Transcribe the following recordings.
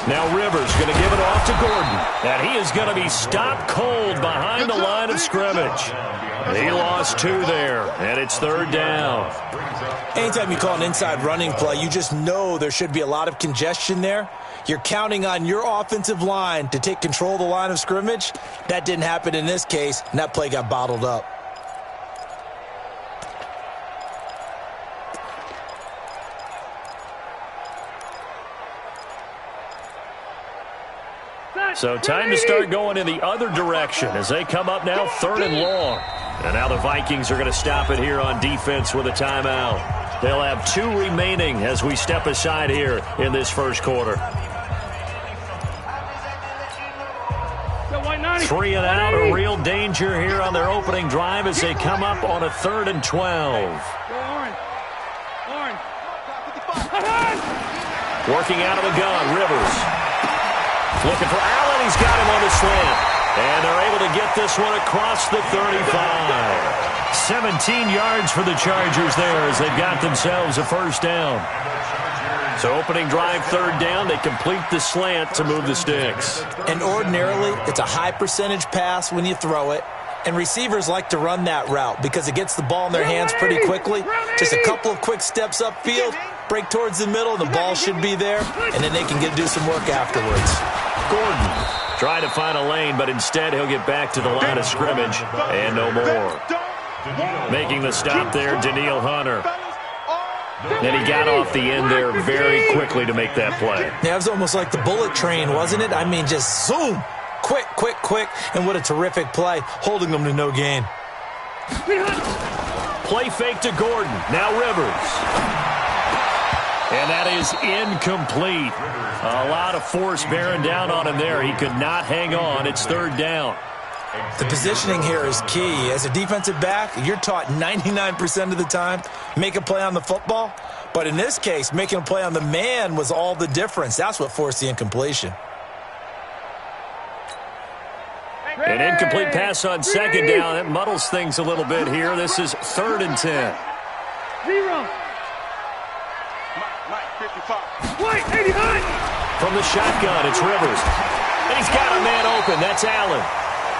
Now Rivers going to give it off to Gordon. And he is going to be stopped cold behind the line of scrimmage. He lost 2 there, and it's 3rd down. Anytime you call an inside running play, you just know there should be a lot of congestion there. You're counting on your offensive line to take control of the line of scrimmage. That didn't happen in this case, and that play got bottled up. So time to start going in the other direction as they come up now 3rd and long. And now the Vikings are going to stop it here on defense with a timeout. They'll have 2 remaining as we step aside here in this first quarter. 3 and out, a real danger here on their opening drive as they come up on a 3rd and 12. Working out of the gun, Rivers. Looking for Allen. He's got him on the slant. And they're able to get this one across the 35. 17 yards for the Chargers there as they've got themselves a first down. So opening drive, 3rd down. They complete the slant to move the sticks. And ordinarily, it's a high percentage pass when you throw it. And receivers like to run that route because it gets the ball in their hands pretty quickly. Just a couple of quick steps upfield, break towards the middle, and the ball should be there. And then they can do some work afterwards. Gordon trying to find a lane, but instead he'll get back to the line of scrimmage and no more. Making the stop there, Danielle Hunter. And he got off the end there very quickly to make that play. Yeah, it was almost like the bullet train, wasn't it? I mean, just zoom. Quick, quick, quick. And what a terrific play, holding them to no gain. Play fake to Gordon. Now Rivers. And that is incomplete. A lot of force bearing down on him there. He could not hang on. It's 3rd down. The positioning here is key. As a defensive back, you're taught 99% of the time, make a play on the football. But in this case, making a play on the man was all the difference. That's what forced the incompletion. An incomplete pass on 2nd down. That muddles things a little bit here. This is 3rd and 10. 0. White, 89. From the shotgun, it's Rivers. And he's got a man open. That's Allen.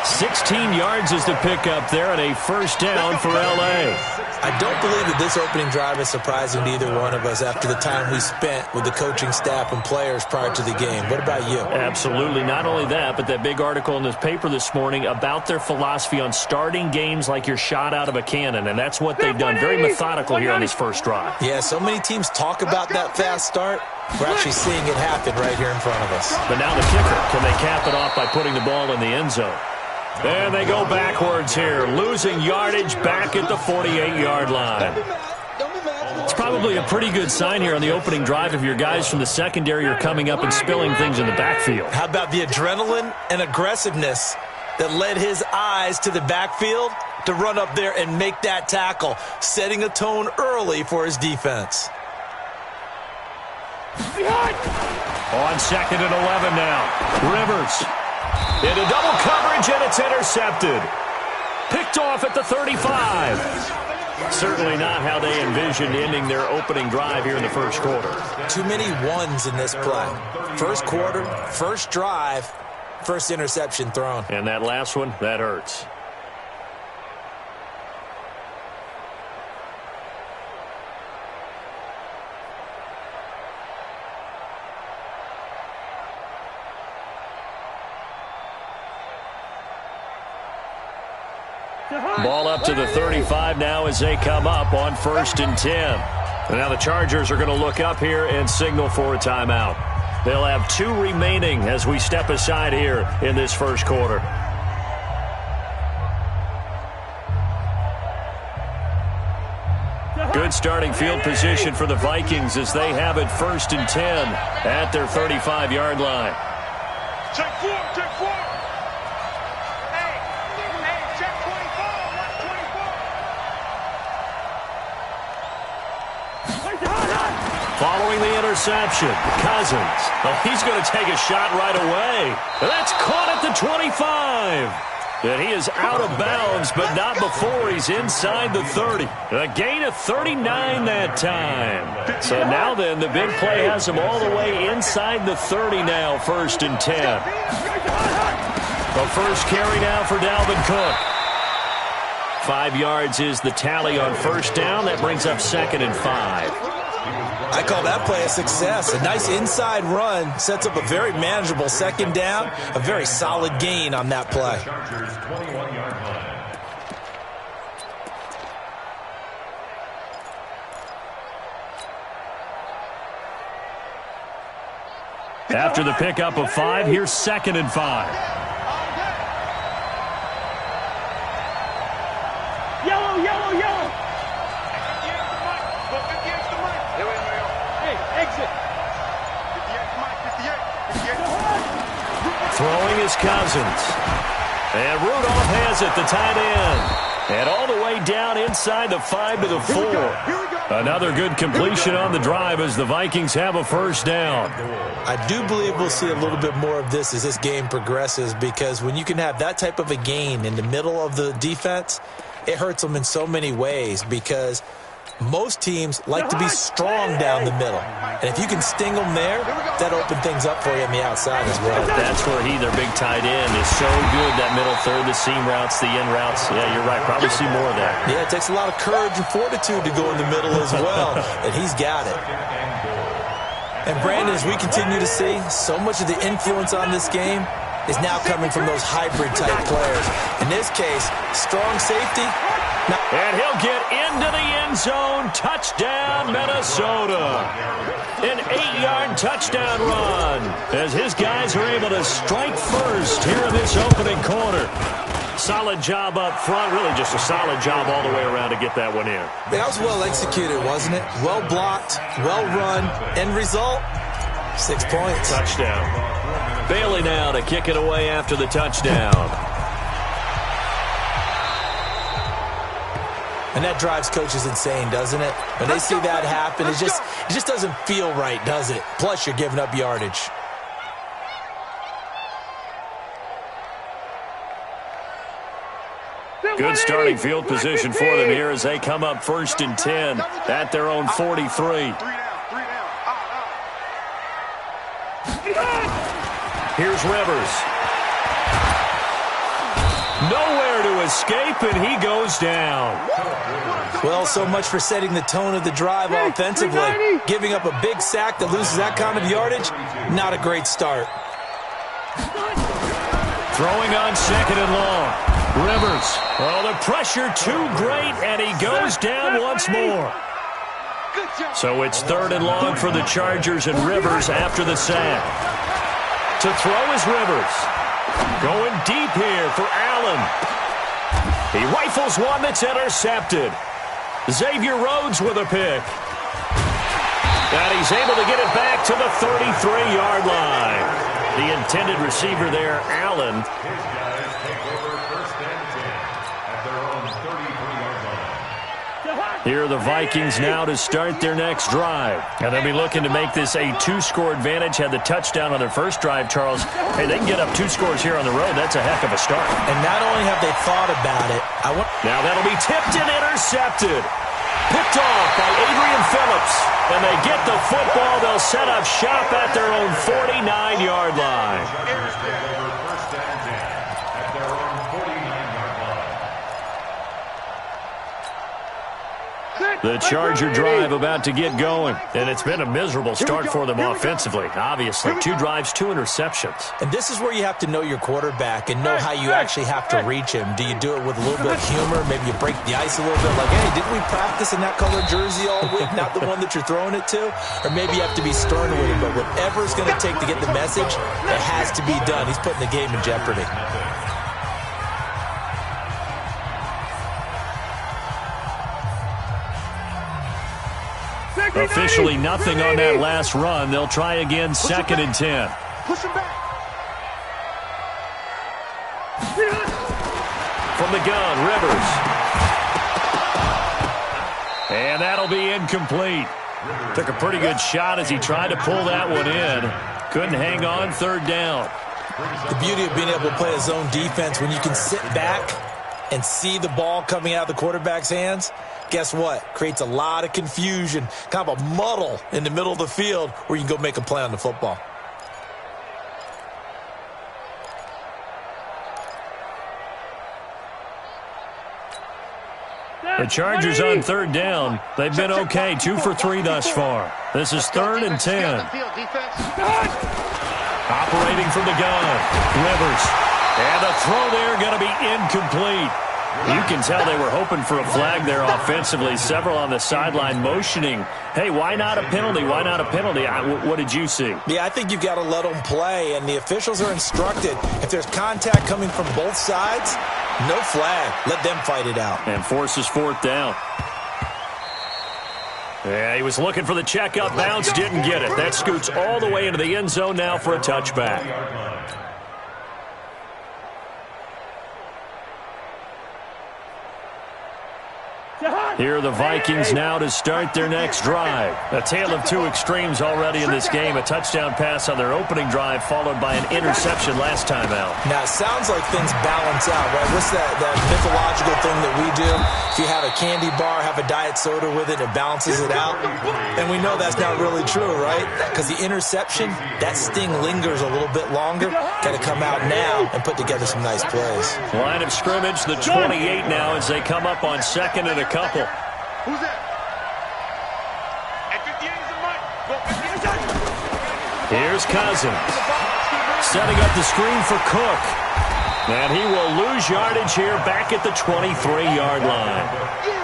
16 yards is the pickup there, and a first down for L.A. I don't believe that this opening drive is surprising to either one of us after the time we spent with the coaching staff and players prior to the game. What about you? Absolutely. Not only that, but that big article in this paper this morning about their philosophy on starting games like you're shot out of a cannon, and that's what they've done. Very methodical here on this first drive. Yeah, so many teams talk about that fast start. We're actually seeing it happen right here in front of us. But now the kicker. Can they cap it off by putting the ball in the end zone? And they go backwards here, losing yardage back at the 48-yard line. It's probably a pretty good sign here on the opening drive if your guys from the secondary are coming up and spilling things in the backfield. How about the adrenaline and aggressiveness that led his eyes to the backfield to run up there and make that tackle, setting a tone early for his defense. On 2nd and 11 now, Rivers. Into double coverage, and it's intercepted. Picked off at the 35. Certainly not how they envisioned ending their opening drive here in the first quarter. Too many ones in this play. First quarter, first drive, first interception thrown. And that last one, that hurts. Ball up to the 35 now as they come up on 1st and 10. And now the Chargers are going to look up here and signal for a timeout. They'll have 2 remaining as we step aside here in this first quarter. Good starting field position for the Vikings as they have it 1st and 10 at their 35-yard line. Check 4, check 4. Following the interception, Cousins. Oh, he's going to take a shot right away. That's caught at the 25. And he is out of bounds, but not before he's inside the 30. A gain of 39 that time. So now then, the big play has him all the way inside the 30 now, 1st and 10. The first carry now for Dalvin Cook. 5 yards is the tally on 1st down. That brings up 2nd and 5. I call that play a success. A nice inside run sets up a very manageable 2nd down. A very solid gain on that play. After the pickup of 5, here's 2nd and 5. Yellow, yellow, yellow. Exit. Throwing his Cousins. And Rudolph has it, the tight end. And all the way down inside the 5 to the 4. Another good completion on the drive as the Vikings have a 1st down. I do believe we'll see a little bit more of this as this game progresses, because when you can have that type of a gain in the middle of the defense, it hurts them in so many ways, because most teams like to be strong down the middle. And if you can sting them there, that'll open things up for you on the outside as well. That's where their big tight end, is so good, that middle third, the seam routes, the in routes. Yeah, you're right. Probably see more of that. Yeah, it takes a lot of courage and fortitude to go in the middle as well, and he's got it. And Brandon, as we continue to see, so much of the influence on this game is now coming from those hybrid-type players. In this case, strong safety. And he'll get into the end zone. Touchdown, Minnesota. An 8-yard touchdown run as his guys are able to strike first here in this opening quarter. Solid job up front. Really just a solid job all the way around to get that one in. That was well executed, wasn't it? Well blocked, well run. End result, 6 points. Touchdown. Bailey now to kick it away after the touchdown. And that drives coaches insane, doesn't it? When they see that happen, it just doesn't feel right, does it? Plus, you're giving up yardage. Good starting field position for them here as they come up 1st and 10 at their own 43. Here's Rivers. Nowhere to escape, and he goes down. Well, so much for setting the tone of the drive offensively. Giving up a big sack that loses that kind of yardage, not a great start. Throwing on 2nd and long. Rivers. Oh, the pressure too great, and he goes down once more. So it's 3rd and long for the Chargers, and Rivers after the sack. To throw is Rivers. Going deep here for Allen. He rifles one that's intercepted. Xavier Rhodes with a pick. And he's able to get it back to the 33-yard line. The intended receiver there, Allen. Here are the Vikings now to start their next drive. And they'll be looking to make this a 2-score advantage. Had the touchdown on their first drive, Charles. Hey, they can get up 2 scores here on the road. That's a heck of a start. And not only have they thought about it, now that'll be tipped and intercepted. Picked off by Adrian Phillips. And they get the football. They'll set up shop at their own 49-yard line. The Charger drive about to get going. And it's been a miserable start for them offensively. Obviously, 2 drives, 2 interceptions. And this is where you have to know your quarterback and know how you actually have to reach him. Do you do it with a little bit of humor? Maybe you break the ice a little bit. Like, hey, didn't we practice in that colored jersey all week? Not the one that you're throwing it to? Or maybe you have to be stern with him. But whatever it's going to take to get the message, it has to be done. He's putting the game in jeopardy. Officially nothing on that last run. They'll try again, 2nd and 10. Push him back. From the gun, Rivers. And that'll be incomplete. Took a pretty good shot as he tried to pull that one in. Couldn't hang on, 3rd down. The beauty of being able to play a zone defense when you can sit back and see the ball coming out of the quarterback's hands, guess what? Creates a lot of confusion, kind of a muddle in the middle of the field where you can go make a play on the football. The Chargers on third down. They've been okay, 2 for 3 thus far. This is 3rd and 10. Operating from the gun, Rivers. And the throw there going to be incomplete. You can tell they were hoping for a flag there offensively. Several on the sideline motioning, hey, why not a penalty? Why not a penalty? What did you see? Yeah, I think you've got to let them play, and the officials are instructed. If there's contact coming from both sides, no flag. Let them fight it out. And forces 4th down. Yeah, he was looking for the checkup bounce, didn't get it. That scoots all the way into the end zone now for a touchback. Here are the Vikings now to start their next drive. A tale of two extremes already in this game. A touchdown pass on their opening drive followed by an interception last time out. Now, it sounds like things balance out, right? What's that mythological thing that we do? If you have a candy bar, have a diet soda with it, it balances it out. And we know that's not really true, right? Because the interception, that sting lingers a little bit longer. Got to come out now and put together some nice plays. Line of scrimmage, the 28 now as they come up on 2nd and a couple. Who's that? At 58 is the mic. Go 58. Here's Cousins. Setting up the screen for Cook. And he will lose yardage here back at the 23-yard line.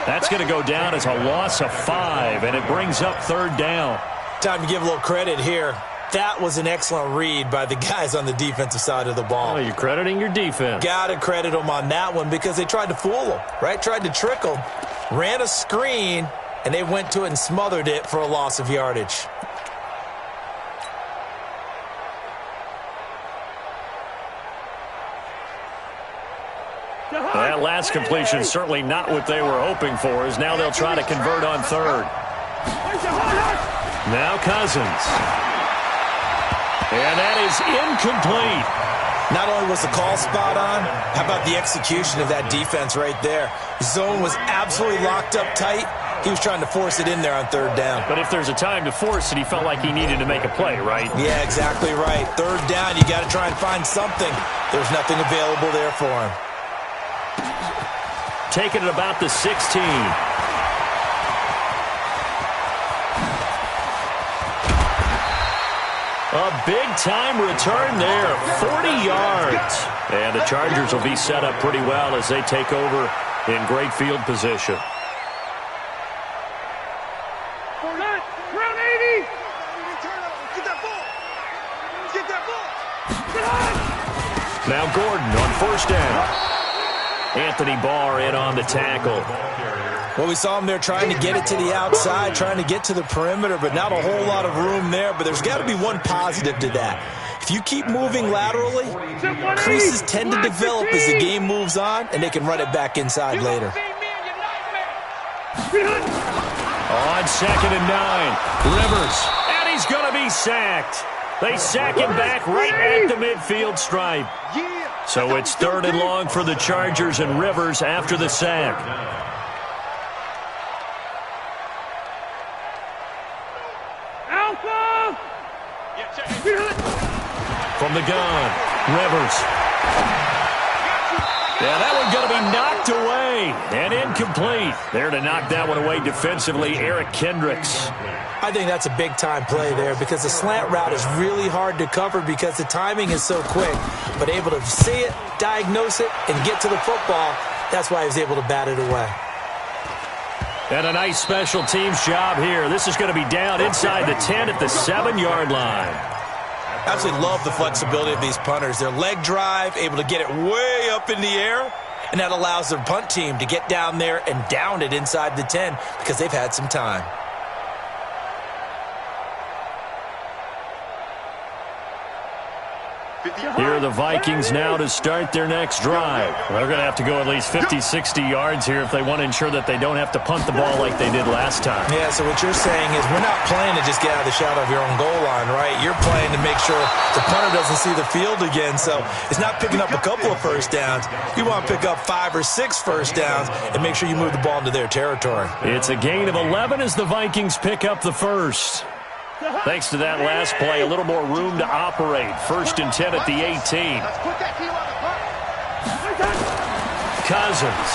That's going to go down as a loss of 5, and it brings up 3rd down. Time to give a little credit here. That was an excellent read by the guys on the defensive side of the ball. Oh, you're crediting your defense. Got to credit them on that one because they tried to fool them, right? Tried to trick them. Ran a screen, and they went to it and smothered it for a loss of yardage. That last completion certainly not what they were hoping for, as now they'll try to convert on 3rd. Now Cousins. And that is incomplete. Not only was the call spot on, how about the execution of that defense right there? Zone was absolutely locked up tight. He was trying to force it in there on 3rd down. But if there's a time to force it, he felt like he needed to make a play, right? Yeah, exactly right. 3rd down, you got to try and find something. There's nothing available there for him. Taking it about the 16. A big-time return there, 40 yards. And the Chargers will be set up pretty well as they take over in great field position. Round 80. Get that ball. Get that ball. Now Gordon on 1st down. Anthony Barr in on the tackle. Well, we saw him there trying to get it to the outside, trying to get to the perimeter, but not a whole lot of room there. But there's got to be one positive to that. If you keep moving laterally, creases tend to develop as the game moves on, and they can run it back inside later. On 2nd and 9, Rivers, and he's going to be sacked. They sack him back right at the midfield stripe. So it's 3rd and long for the Chargers, and Rivers after the sack. Alpha. From the gun, Rivers. Yeah, that one's going to be knocked away and incomplete. There to knock that one away defensively, Eric Kendricks. I think that's a big-time play there because the slant route is really hard to cover because the timing is so quick. But able to see it, diagnose it, and get to the football, that's why he was able to bat it away. And a nice special teams job here. This is going to be down inside the 10 at the 7-yard line. Absolutely love the flexibility of these punters. Their leg drive, able to get it way up in the air, and that allows their punt team to get down there and down it inside the 10 because they've had some time. Here are the Vikings now to start their next drive. They're going to have to go at least 50, 60 yards here if they want to ensure that they don't have to punt the ball like they did last time. Yeah, so what you're saying is we're not playing to just get out of the shadow of your own goal line, right? You're playing to make sure the punter doesn't see the field again. So it's not picking up a couple of first downs. You want to pick up 5 or 6 first downs and make sure you move the ball into their territory. It's a gain of 11 as the Vikings pick up the first. Thanks to that last play, a little more room to operate. 1st and 10 at the 18. Cousins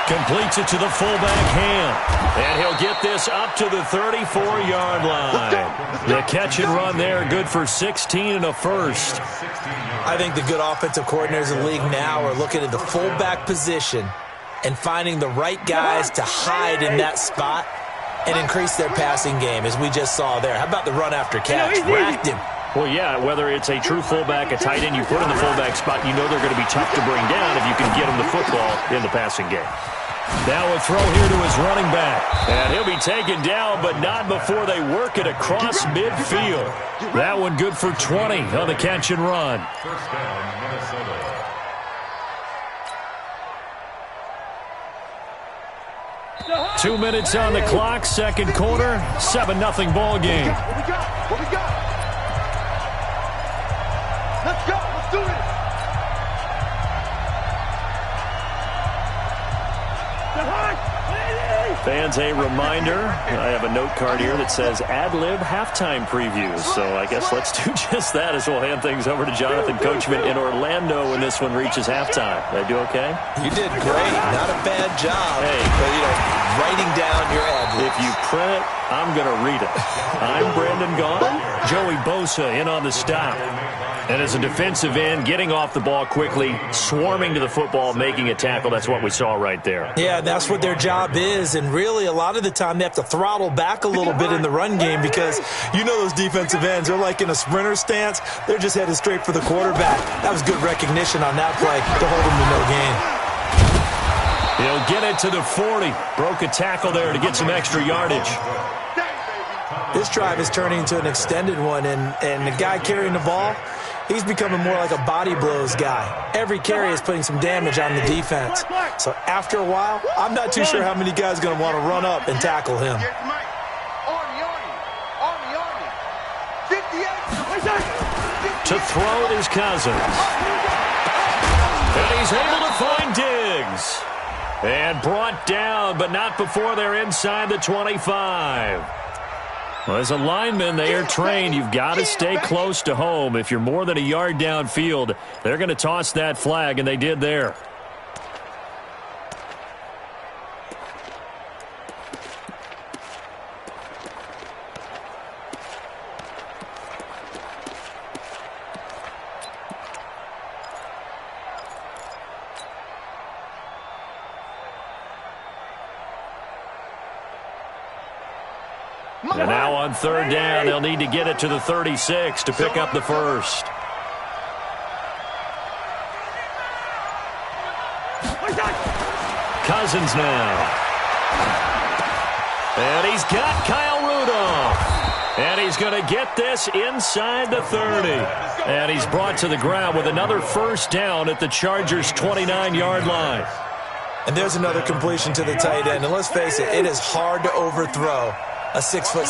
completes it to the fullback Ham. And he'll get this up to the 34-yard line. The catch and run there, good for 16 and a first. I think the good offensive coordinators in the league now are looking at the fullback position and finding the right guys to hide in that spot and increase their passing game, as we just saw there. How about the run after catch? Racked him. Well, yeah, whether it's a true fullback, a tight end you put in the fullback spot, you know they're going to be tough to bring down if you can get them the football in the passing game. Now a throw here to his running back. And he'll be taken down, but not before they work it across midfield. That one good for 20 on the catch and run. First down, Minnesota. 2 minutes on the clock, second quarter, 7-0 ball game. What we got? What we got? Let's go. Let's do it. Fans, a reminder, I have a note card here that says ad-lib halftime previews. So I guess let's do just that as we'll hand things over to Jonathan Coachman in Orlando when this one reaches halftime. Did I do okay? You did great. Not a bad job. Hey. But, writing down your ad-libs. If you print it, I'm going to read it. I'm Brandon Gaughan. Joey Bosa in on the stop. And as a defensive end, getting off the ball quickly, swarming to the football, making a tackle, that's what we saw right there. Yeah, that's what their job is. And really, a lot of the time, they have to throttle back a little bit in the run game because those defensive ends, they're like in a sprinter stance. They're just headed straight for the quarterback. That was good recognition on that play to hold them to no gain. He'll get it to the 40. Broke a tackle there to get some extra yardage. This drive is turning into an extended one, and the guy carrying the ball, he's becoming more like a body blows guy. Every carry is putting some damage on the defense. So after a while, I'm not too sure how many guys are going to want to run up and tackle him. To throw is Cousins. And he's able to find Diggs. And brought down, but not before they're inside the 25. Well, as a lineman, they are trained. You've got to stay close to home. If you're more than a yard downfield, they're going to toss that flag, and they did there. And now on third down, they'll need to get it to the 36 to pick up the first. Cousins now. And he's got Kyle Rudolph. And he's going to get this inside the 30. And he's brought to the ground with another first down at the Chargers' 29-yard line. And there's another completion to the tight end. And let's face it, it is hard to overthrow a 6'6"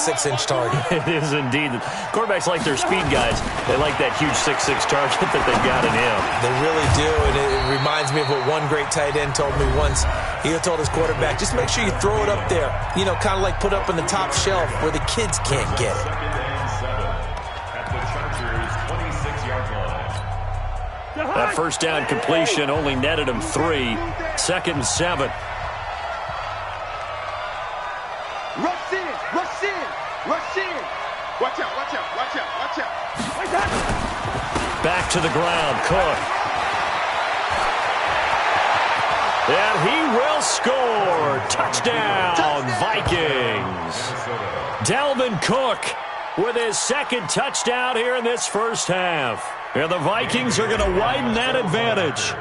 target. It is indeed. Quarterbacks like their speed guys. They like that huge 6'6" target that they've got in him. They really do, and it reminds me of what one great tight end told me once. He told his quarterback, just make sure you throw it up there. Kind of like put up on the top shelf where the kids can't get it. That first down completion only netted him 3. 2nd and 7. Rush in, rush in, rush in. Watch out, watch out, watch out, watch out. Back to the ground, Cook. And he will score. Touchdown, Vikings. Dalvin Cook with his 2nd touchdown here in this first half. And the Vikings are going to widen that advantage.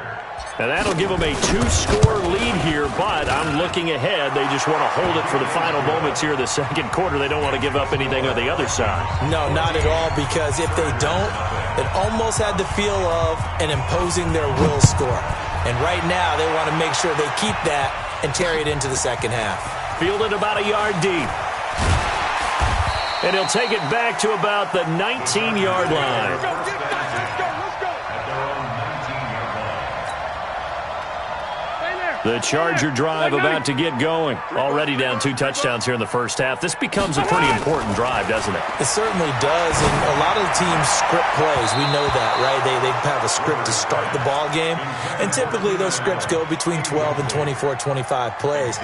And that'll give them a 2-score lead here, but I'm looking ahead. They just want to hold it for the final moments here in the second quarter. They don't want to give up anything on the other side. No, not at all, because if they don't, It almost had the feel of an imposing their will score. And right now, they want to make sure they keep that and carry it into the second half. Fielded about a yard deep. And he'll take it back to about the 19-yard line. The Charger drive about to get going. Already down 2 touchdowns here in the first half. This becomes a pretty important drive, doesn't it? It certainly does, and a lot of the teams script plays. We know that, right? They have a script to start the ball game, and typically those scripts go between 12 and 24, 25 plays.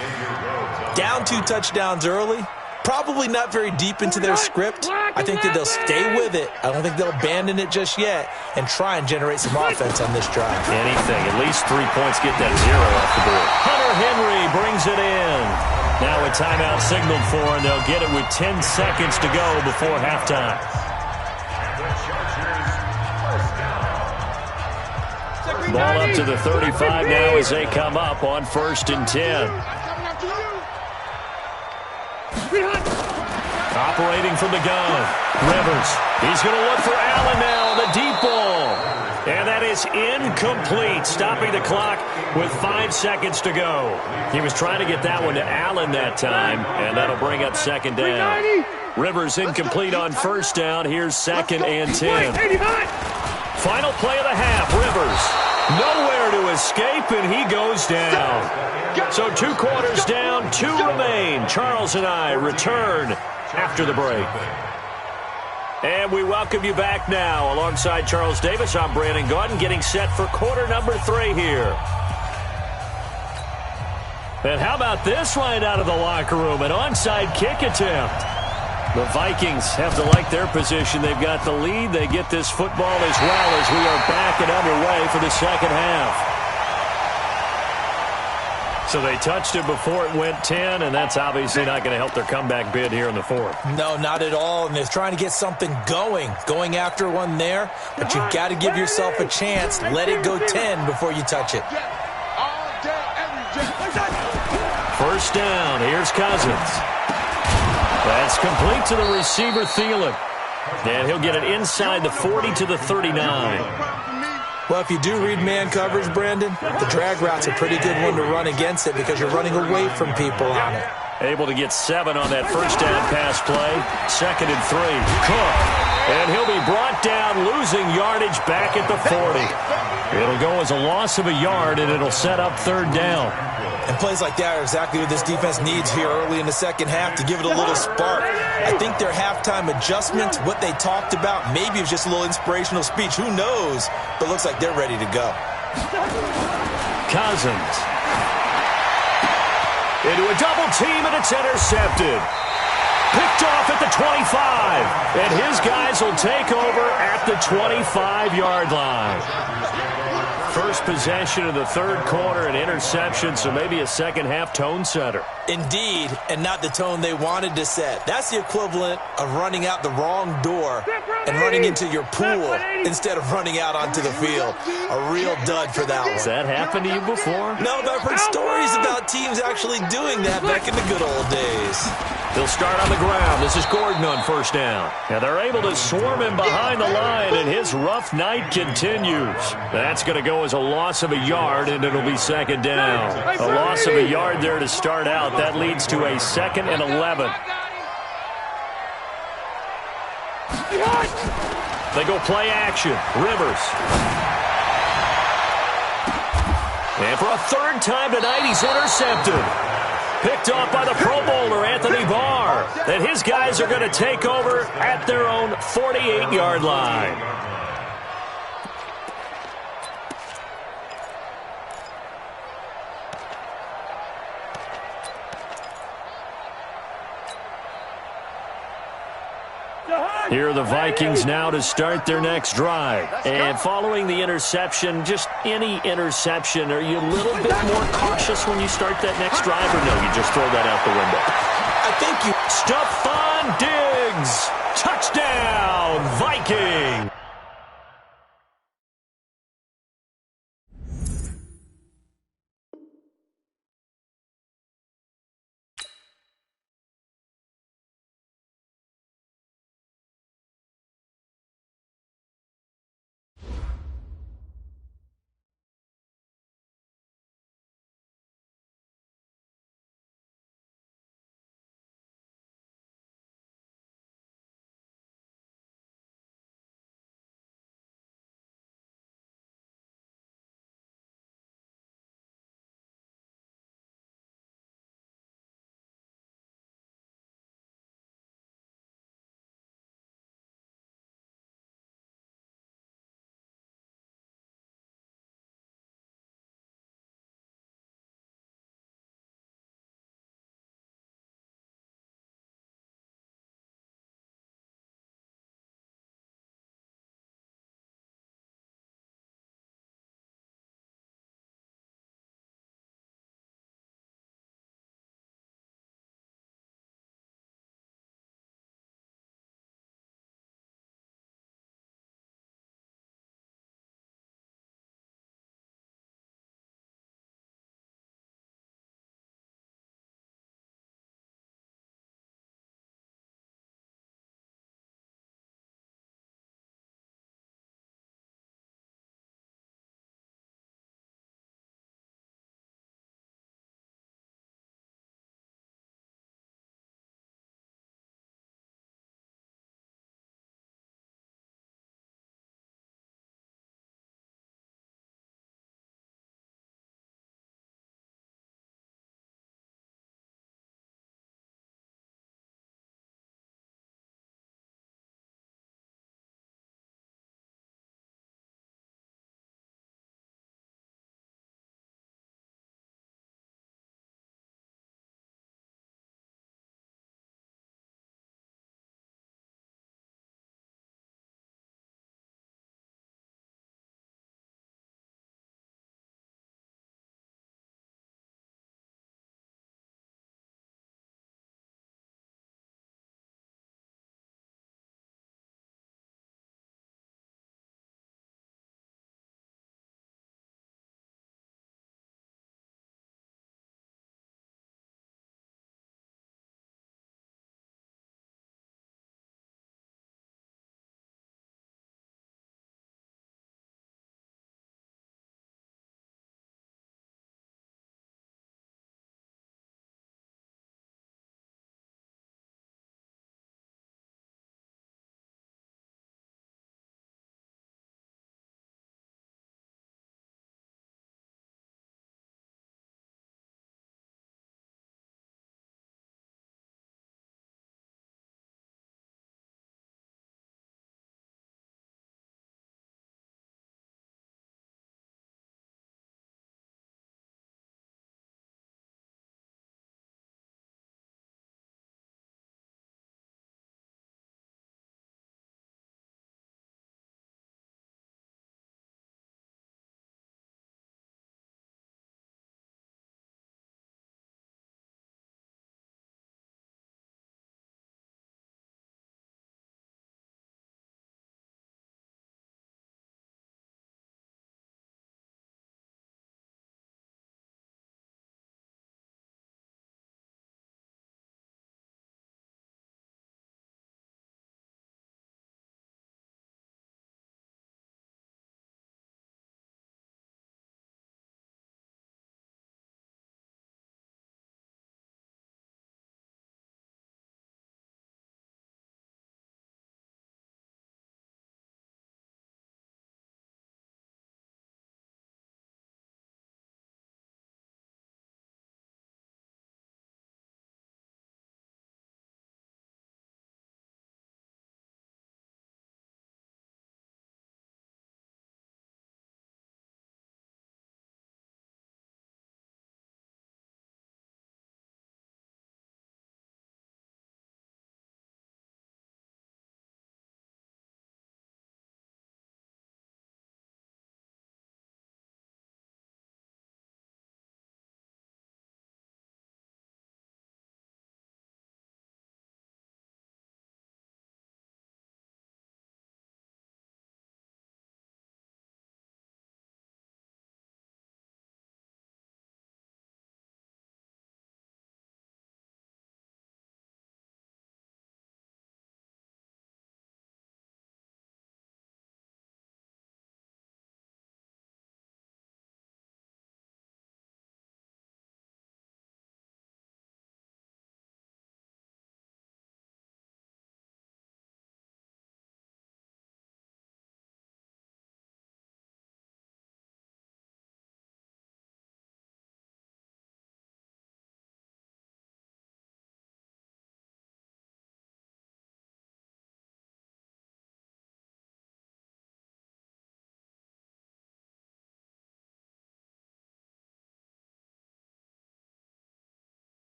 Down 2 touchdowns early, probably not very deep into their script. I think that they'll stay with it. I don't think they'll abandon it just yet and try and generate some offense on this drive. Anything. At least 3 points, get that 0 off the board. Hunter Henry brings it in. Now a timeout signaled for, and they'll get it with 10 seconds to go before halftime. Ball up to the 35 now as they come up on 1st and 10. Operating from the gun, Rivers. He's going to look for Allen now on the deep ball. And that is incomplete, stopping the clock with 5 seconds to go. He was trying to get that one to Allen that time, and that'll bring up 2nd down. Rivers incomplete on 1st down. Here's 2nd and 10. Final play of the half, Rivers. Nowhere to escape, and he goes down. So 2 quarters down, 2 remain. Charles and I return after the break. And we welcome you back now. Alongside Charles Davis, I'm Brandon Gaudin, getting set for quarter number 3 here. And how about this line out of the locker room? An onside kick attempt. The Vikings have to like their position. They've got the lead. They get this football as well as we are back and underway for the second half. So they touched it before it went 10, and that's obviously not going to help their comeback bid here in the 4th. No, not at all, and they're trying to get something going after one there, but you've got to give yourself a chance. Let it go 10 before you touch it. 1st down, here's Cousins. That's complete to the receiver, Thielen. And he'll get it inside the 40 to the 39. Well, if you do read man coverage, Brandon, the drag route's a pretty good one to run against it because you're running away from people on it. Able to get 7 on that 1st down pass play. 2nd and 3. Cook. And he'll be brought down, losing yardage back at the 40. It'll go as a loss of a yard, and it'll set up 3rd down. And plays like that are exactly what this defense needs here early in the second half to give it a little spark. I think their halftime adjustments, what they talked about, maybe it was just a little inspirational speech. Who knows? But it looks like they're ready to go. Cousins. Into a double team, and it's intercepted. Picked off at the 25. And his guys will take over at the 25-yard line. First possession of the 3rd quarter, an interception, so maybe a second-half tone setter. Indeed, and not the tone they wanted to set. That's the equivalent of running out the wrong door and running into your pool instead of running out onto the field. A real dud for that one. Has that happened to you before? No, but I've heard stories about teams actually doing that back in the good old days. They'll start on the ground. This is Gordon on 1st down. And they're able to swarm him behind the line, and his rough night continues. That's going to go as a loss of a yard, and it'll be 2nd down. A loss of a yard there to start out. That leads to a 2nd and 11. They go play action. Rivers. And for a 3rd time tonight, he's intercepted. Picked off by the Pro Bowler, Anthony Barr. And his guys are going to take over at their own 48-yard line. Here are the Vikings now to start their next drive. And following the interception, just any interception, are you a little bit more cautious when you start that next drive, or no, you just throw that out the window? I think you... Stephon Diggs! Touchdown, Vikings!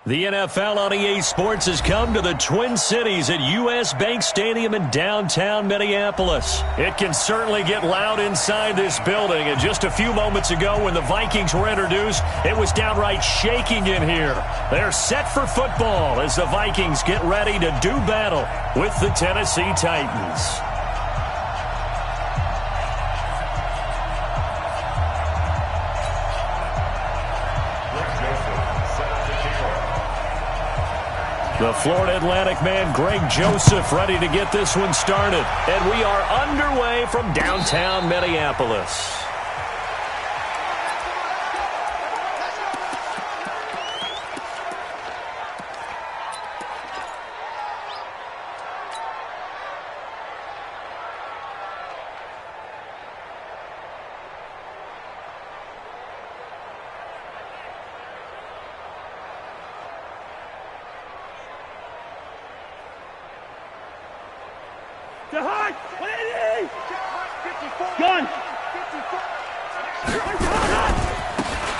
The NFL on EA Sports has come to the Twin Cities at U.S. Bank Stadium in downtown Minneapolis. It can certainly get loud inside this building, and just a few moments ago when the Vikings were introduced, it was downright shaking in here. They're set for football as the Vikings get ready to do battle with the Tennessee Titans. The Florida Atlantic man, Greg Joseph, ready to get this one started. And we are underway from downtown Minneapolis.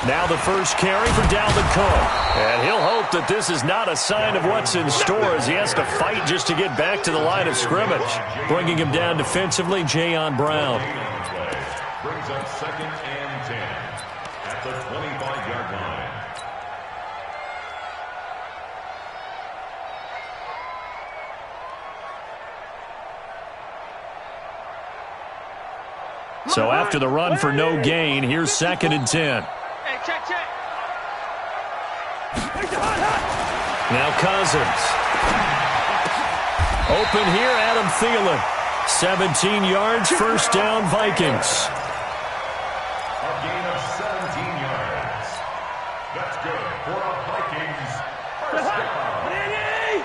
Now the first carry for Dalvin Cook. And he'll hope that this is not a sign of what's in store as he has to fight just to get back to the line of scrimmage. Bringing him down defensively, Jayon Brown. Brings up 2nd and 10 at the 25-yard line. So after the run for no gain, here's 2nd and 10. Check. Now Cousins. Open here, Adam Thielen. 17 yards, first down, Vikings. A gain of 17 yards. That's good for a Vikings first down.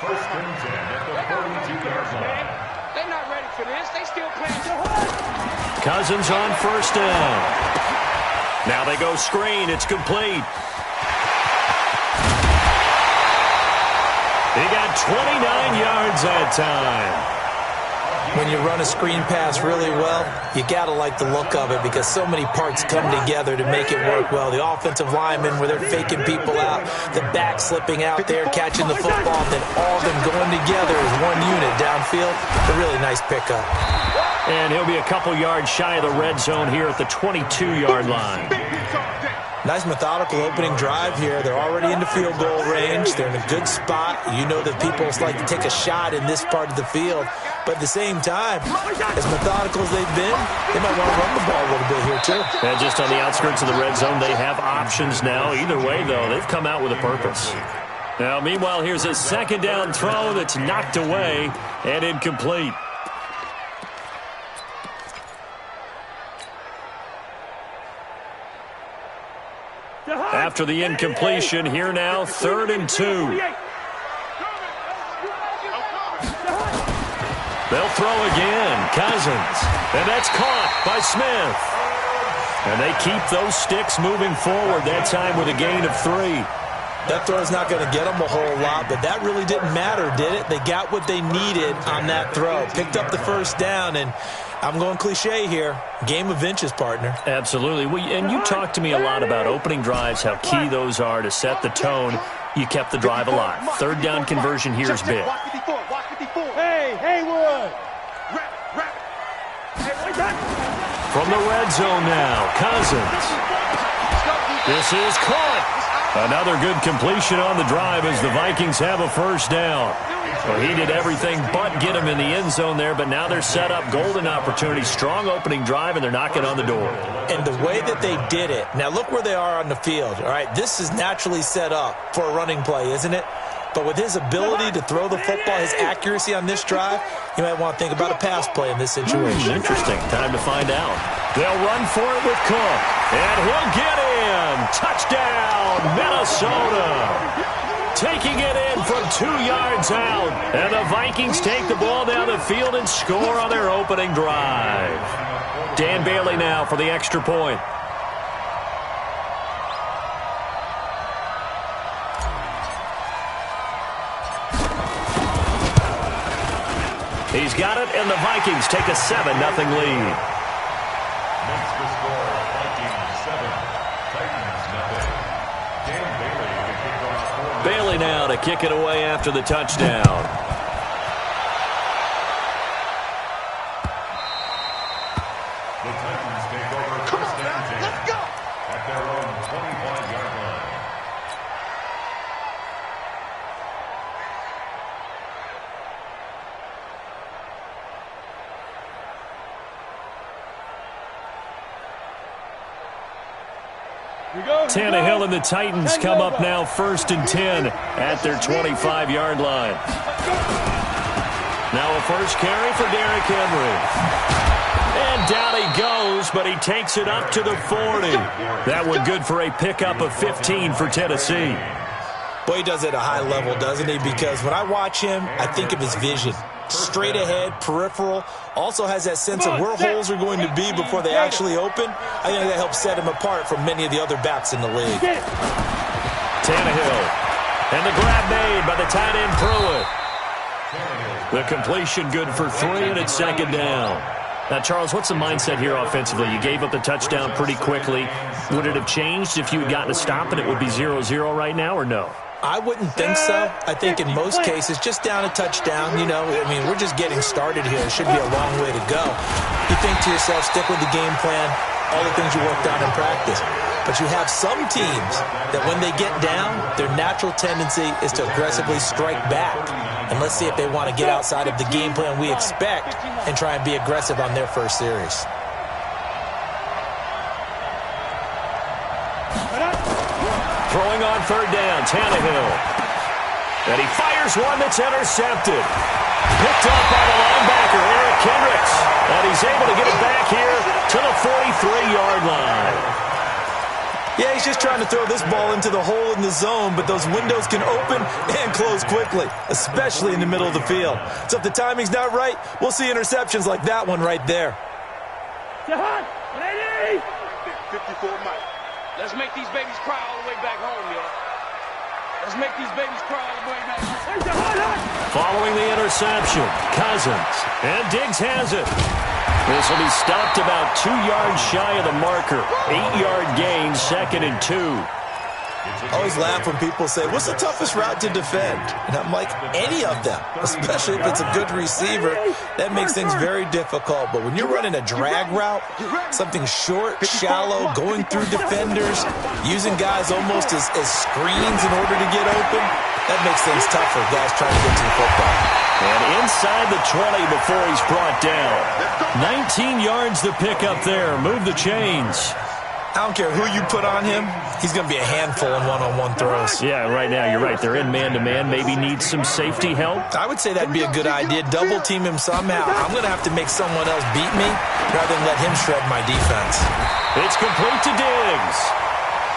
First and 10 at the 42-yard line. They're not ready for this. They still playing. Cousins on first down. Now they go screen. It's complete. He got 29 yards that time. When you run a screen pass really well, you got to like the look of it because so many parts come together to make it work well. The offensive linemen, where they're faking people out, the back slipping out there, catching the football, then all of them going together as one unit downfield. A really nice pickup. And he'll be a couple yards shy of the red zone here at the 22-yard line. Nice methodical opening drive here. They're already into field goal range. They're in a good spot. You know that people like to take a shot in this part of the field. But at the same time, as methodical as they've been, they might want to run the ball a little bit here too. And just on the outskirts of the red zone, they have options now. Either way, though, they've come out with a purpose. Now, meanwhile, here's a 2nd down throw that's knocked away and incomplete. After the incompletion, here now, 3rd and 2. They'll throw again. Cousins. And that's caught by Smith. And they keep those sticks moving forward, that time with a gain of 3. That throw's not going to get them a whole lot, but that really didn't matter, did it? They got what they needed on that throw. Picked up the first down, and I'm going cliche here. Game of inches, partner. Absolutely. And you talked to me a lot about opening drives, how key those are to set the tone. You kept the drive alive. 3rd down conversion here is big. Hey, Haywood. From the red zone now, Cousins. This is caught. Another good completion on the drive as the Vikings have a first down. Well, he did everything but get him in the end zone there, but now they're set up. Golden opportunity, strong opening drive, and they're knocking on the door. And the way that they did it, now look where they are on the field, all right? This is naturally set up for a running play, isn't it? But with his ability to throw the football, his accuracy on this drive, you might want to think about a pass play in this situation. Interesting. Time to find out. They'll run for it with Cook, and he'll get in. Touchdown, Minnesota. Taking it in from 2 yards out. And the Vikings take the ball down the field and score on their opening drive. Dan Bailey now for the extra point. He's got it, and the Vikings take a 7-0 lead. Makes the score Vikings 7, Titans 0. Dan Bailey, the kicker off for Bailey now to kick it away after the touchdown. The Titans take over first and 10 Let's go. at their own 25-yard line. Tannehill and the Titans come up now first and 10 at their 25-yard line. Now a first carry for Derrick Henry. And down he goes, but he takes it up to the 40. That one good for a pickup of 15 for Tennessee. Boy, he does it at a high level, doesn't he? Because when I watch him, I think of his vision. Straight ahead, peripheral, also has that sense of where holes are going to be before they actually open. I think that helps set him apart from many of the other backs in the league. Tannehill. And the grab made by the tight end Pruitt. The completion good for 3, and it's second down. Now, Charles, what's the mindset here offensively? You gave up the touchdown pretty quickly. Would it have changed if you had gotten a stop and it would be 0-0 right now, or no? I wouldn't think so. I think in most cases, just down a touchdown, you know, I mean, we're just getting started here. It should be a long way to go. You think to yourself, stick with the game plan, all the things you worked on in practice. But you have some teams that when they get down, their natural tendency is to aggressively strike back. And let's see if they want to get outside of the game plan we expect and try and be aggressive on their first series. Throwing on third down, Tannehill. And he fires one that's intercepted. Picked up by the linebacker, Eric Kendricks. And he's able to get it back here to the 43-yard line. Yeah, he's just trying to throw this ball into the hole in the zone, but those windows can open and close quickly, especially in the middle of the field. So if the timing's not right, we'll see interceptions like that one right there. 54 Mike. Let's make these babies cry all the way back home, y'all. Let's make these babies cry all the way back home. Following the interception, Cousins. And Diggs has it. This will be stopped about 2 yards shy of the marker. 8-yard gain, second and 2. I always laugh when people say, what's the toughest route to defend? And I'm like, any of them, especially if it's a good receiver. That makes things very difficult. But when you're running a drag route, something short, shallow, going through defenders, using guys almost as screens in order to get open, that makes things tough for guys trying to get to the football. And inside the 20 before he's brought down. 19 yards to pick up there. Move the chains. I don't care who you put on him, he's going to be a handful in one-on-one throws. Yeah, right now, you're right. They're in man-to-man. Maybe need some safety help. I would say that'd be a good idea. Double-team him somehow. I'm going to have to make someone else beat me rather than let him shred my defense. It's complete to Diggs.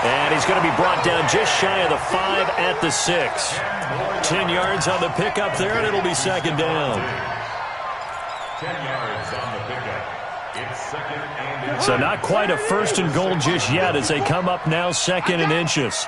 And he's going to be brought down just shy of the 5 at the 6. 10 yards on the pickup there, and it'll be second down. 10 yards on the pickup. It's second and So not quite a first and goal just yet as they come up now second and inches.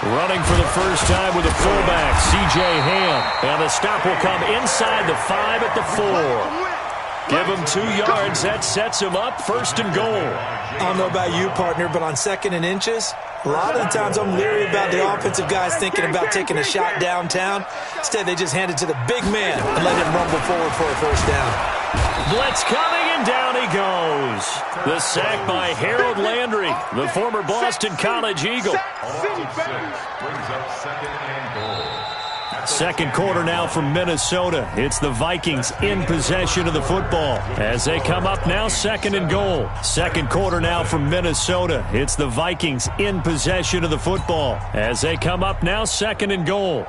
Running for the first time with a fullback, C.J. Ham. And the stop will come inside the 5 at the 4. Give him 2 yards. That sets him up first and goal. I don't know about you, partner, but on second and inches, a lot of the times I'm leery about the offensive guys thinking about taking a shot downtown. Instead, they just hand it to the big man and let him rumble forward for a first down. Blitz coming, and down he goes. The sack by Harold Landry, the former Boston College Eagle. brings up second and goal. Second quarter now from Minnesota. It's the Vikings in possession of the football as they come up now second and goal. Second quarter now from Minnesota. It's the Vikings in possession of the football as they come up now second and goal.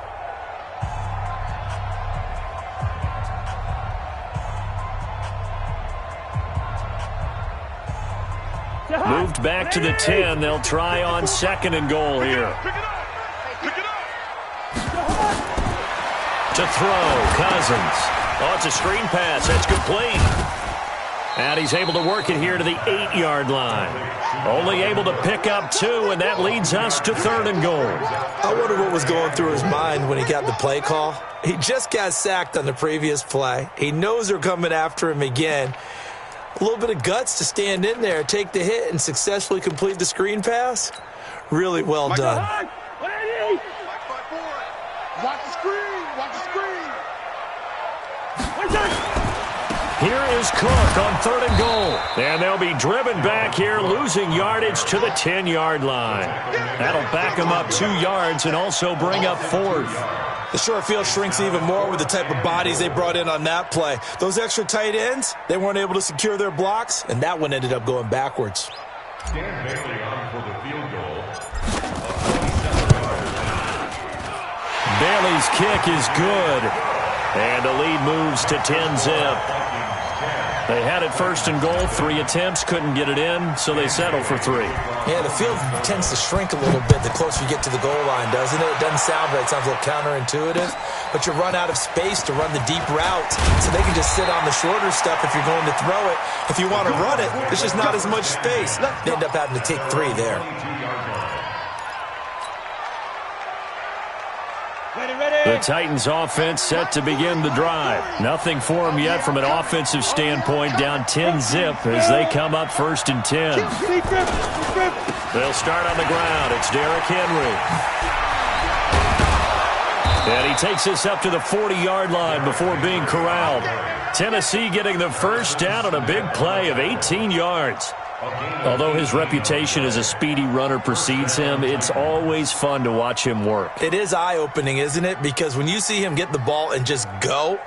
Moved back to the 10. They'll try on second and goal here. To throw, Cousins. Oh, it's a screen pass. That's complete. And he's able to work it here to the 8-yard line. Only able to pick up 2, and that leads us to third and goal. I wonder what was going through his mind when he got the play call. He just got sacked on the previous play. He knows they're coming after him again. A little bit of guts to stand in there, take the hit, and successfully complete the screen pass. Really well done. Here is Cook on 3rd and goal. And they'll be driven back here, losing yardage to the 10-yard line. That'll back them up 2 yards and also bring up 4th. The short field shrinks even more with the type of bodies they brought in on that play. Those extra tight ends, they weren't able to secure their blocks, and that one ended up going backwards. Dan Bailey on for the field goal. Bailey's kick is good. And the lead moves to 10-zip. They had it 1st and goal, 3 attempts, couldn't get it in, so they settle for 3. Yeah, the field tends to shrink a little bit the closer you get to the goal line, doesn't it? It doesn't sound right. It sounds a little counterintuitive. But you run out of space to run the deep routes, so they can just sit on the shorter stuff if you're going to throw it. If you want to run it, there's just not as much space. They end up having to take 3 there. The Titans offense set to begin the drive. Nothing for them yet from an offensive standpoint, down 10-zip as they come up 1st and 10. They'll start on the ground. It's Derrick Henry. And he takes this up to the 40-yard line before being corralled. Tennessee getting the first down on a big play of 18 yards. Although his reputation as a speedy runner precedes him, it's always fun to watch him work. It is eye-opening, isn't it? Because when you see him get the ball and just go,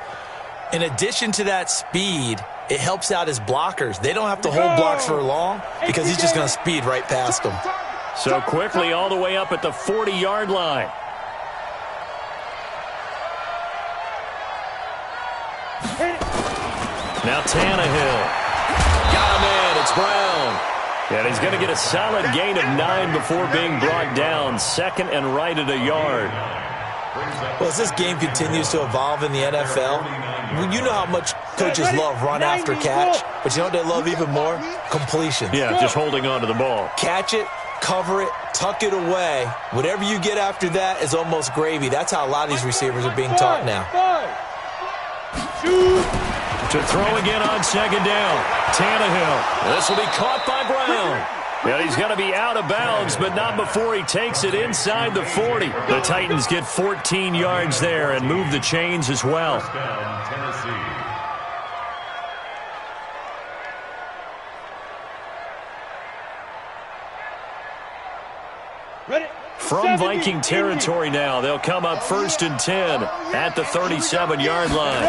in addition to that speed, it helps out his blockers. They don't have to hold blocks for long because he's just going to speed right past them. So quickly all the way up at the 40-yard line. Now Tannehill. Got him in. It's Brown. And he's going to get a solid gain of 9 before being brought down. 2nd and right at a yard. Well, as this game continues to evolve in the NFL, you know how much coaches love run after catch, but you know what they love even more? Completion. Yeah, just holding on to the ball. Catch it, cover it, tuck it away. Whatever you get after that is almost gravy. That's how a lot of these receivers are being taught now. To throw again on 2nd down. Tannehill. This will be caught by Brown. And he's going to be out of bounds, but not before he takes it inside the 40. The Titans get 14 yards there and move the chains as well. From Viking territory now, they'll come up 1st and 10 at the 37-yard line.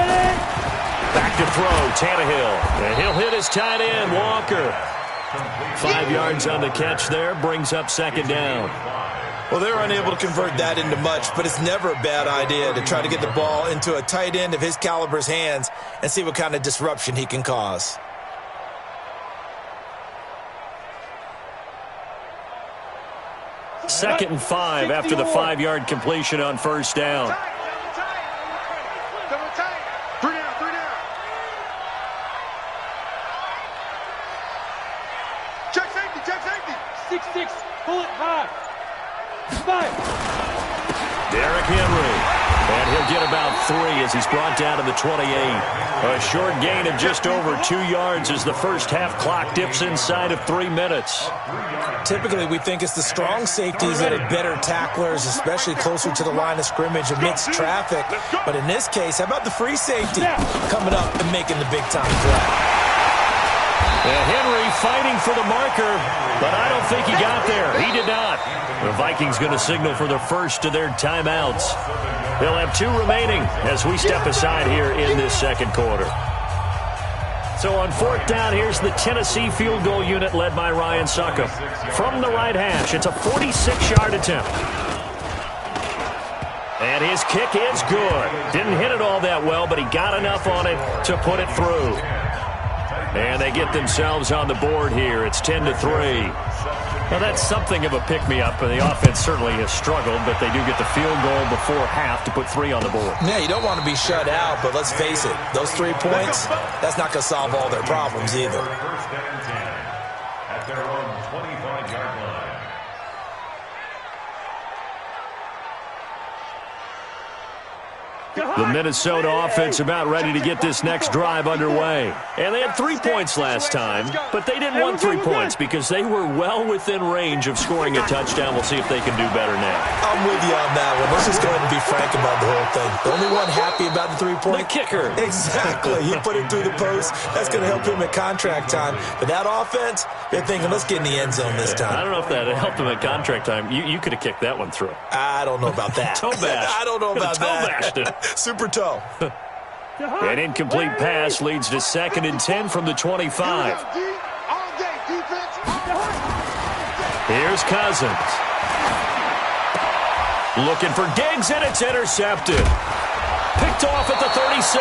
Back to throw, Tannehill. And he'll hit his tight end, Walker. 5 yards on the catch there, brings up 2nd down. Well, they're unable to convert that into much, but it's never a bad idea to try to get the ball into a tight end of his caliber's hands and see what kind of disruption he can cause. Second and 5 after the 5-yard completion on 1st down. Check safety, check safety. 6-6, pull it high. 5. Derrick Henry. And he'll get about 3 as he's brought down to the 28. A short gain of just over 2 yards as the first half clock dips inside of 3 minutes. Typically, we think it's the strong safeties that are better tacklers, especially closer to the line of scrimmage amidst traffic. But in this case, how about the free safety coming up and making the big-time play? And Henry fighting for the marker, but I don't think he got there. He did not. The Vikings going to signal for the first of their timeouts. They'll have 2 remaining as we step aside here in this second quarter. So on 4th down, here's the Tennessee field goal unit led by Ryan Succop. From the right hash, it's a 46-yard attempt. And his kick is good. Didn't hit it all that well, but he got enough on it to put it through. And they get themselves on the board here. It's 10-3. Well, that's something of a pick-me-up, and the offense certainly has struggled, but they do get the field goal before half to put 3 on the board. Yeah, you don't want to be shut out, but let's face it, those 3 points, that's not going to solve all their problems either. First and 10 at their own 25-yard line. The Minnesota offense about ready to get this next drive underway. And they had 3 points last time, but they didn't want 3 points because they were well within range of scoring a touchdown. We'll see if they can do better now. I'm with you on that one. Let's just go ahead and be frank about the whole thing. The only one happy about the 3-point? The kicker. Exactly. He put it through the post. That's going to help him at contract time. But that offense, they're thinking, let's get in the end zone this time. I don't know if that helped him at contract time. You could have kicked that one through. I don't know about that. Toe bash. I don't know about that. Toe bashed it. Super toe. An incomplete pass leads to 2nd and 10 from the 25. Here's Cousins. Looking for Diggs, and it's intercepted. Picked off at the 36.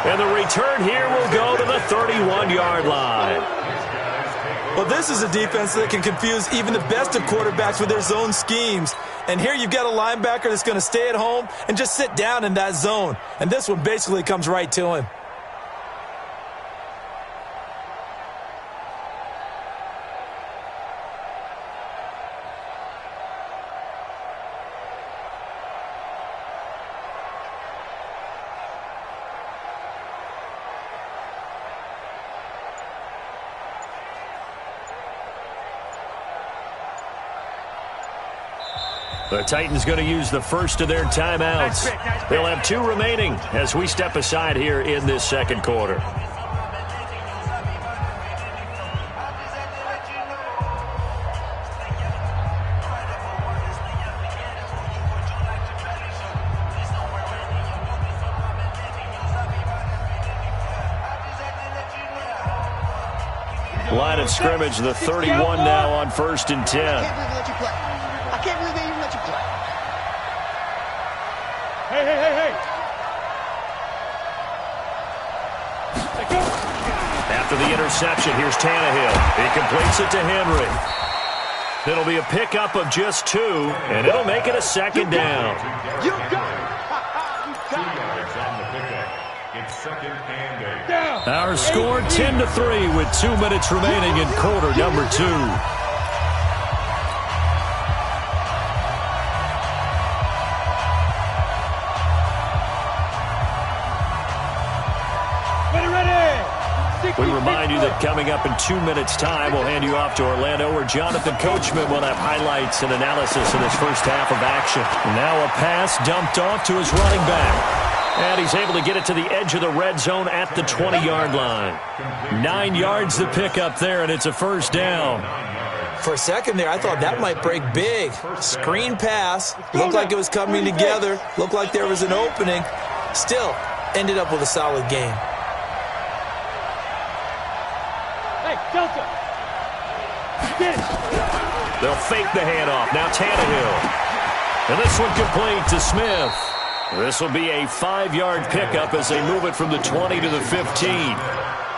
And the return here will go to the 31-yard line. Well, this is a defense that can confuse even the best of quarterbacks with their zone schemes. And here you've got a linebacker that's going to stay at home and just sit down in that zone. And this one basically comes right to him. The Titans going to use the first of their timeouts. They'll have 2 remaining as we step aside here in this second quarter. Line of scrimmage, the 31 now on 1st and 10. I can't believe they even let you play. Hey. After the interception, here's Tannehill. He completes it to Henry. It'll be a pickup of just 2, and it'll make it a 2nd down. You got it. 2 yards on the pickup. It's 2nd and 8. Our score 10-3 with 2 minutes remaining in quarter number 2. We remind you that coming up in 2 minutes' time, we'll hand you off to Orlando, where Jonathan Coachman will have highlights and analysis in his first half of action. Now a pass dumped off to his running back. And he's able to get it to the edge of the red zone at the 20-yard line. 9 yards to pick up there, and it's a 1st down. For a second there, I thought that might break big. Screen pass. Looked like it was coming together. Looked like there was an opening. Still, ended up with a solid game. Delta. Get it. They'll fake the handoff. Now Tannehill. And this one complete to Smith. This will be a 5-yard pickup as they move it from the 20 to the 15.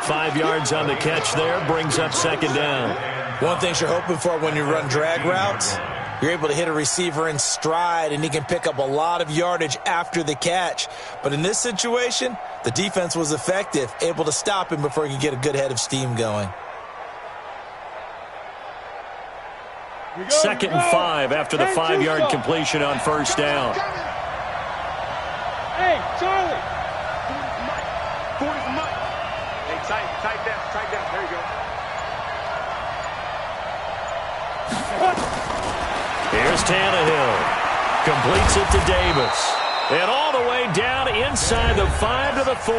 5 yards on the catch there brings up 2nd down. One thing you're hoping for when you run drag routes, you're able to hit a receiver in stride, and he can pick up a lot of yardage after the catch. But in this situation, the defense was effective, able to stop him before he could get a good head of steam going. 2nd and 5 after the 5-yard completion on 1st down. Hey, Charlie. Forward is Mike. Hey, tight down. There you go. Here's Tannehill. Completes it to Davis. And all the way down inside the 5 to the 4.